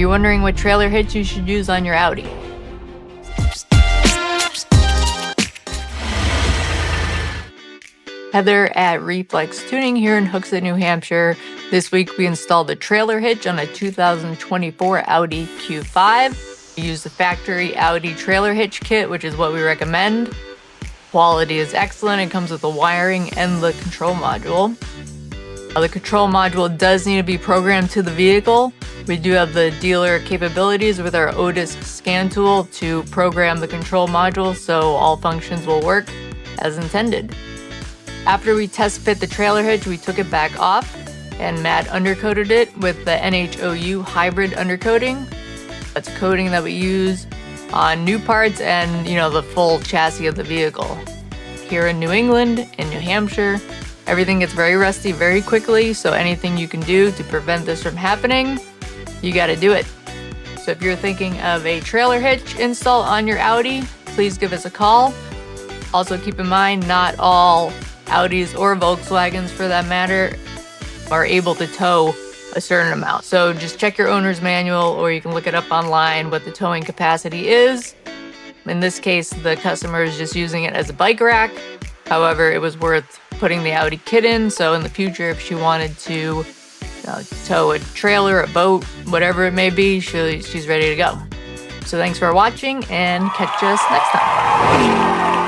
you wondering what trailer hitch you should use on your Audi? Heather at Reflex Tuning here in Hooksett, New Hampshire. This week we installed a trailer hitch on a 2024 Audi Q5. We used the factory Audi trailer hitch kit, which is what we recommend. Quality is excellent. It comes with the wiring and the control module. The control module does need to be programmed to the vehicle. We do have the dealer capabilities with our Otis scan tool to program the control module so all functions will work as intended. After we test fit the trailer hitch, we took it back off and matte undercoated it with the NHOU hybrid undercoating. That's a coating that we use on new parts and, the full chassis of the vehicle. Here in New England, in New Hampshire, everything gets very rusty very quickly, so anything you can do to prevent this from happening, you gotta do it. So if you're thinking of a trailer hitch install on your Audi, please give us a call. Also keep in mind, not all Audis or Volkswagens for that matter are able to tow a certain amount. So just check your owner's manual, or you can look it up online what the towing capacity is. In this case, the customer is just using it as a bike rack. However, it was worth putting the Audi kit in, so in the future if she wanted to tow a trailer, a boat, whatever it may be, she's ready to go. So thanks for watching and catch us next time.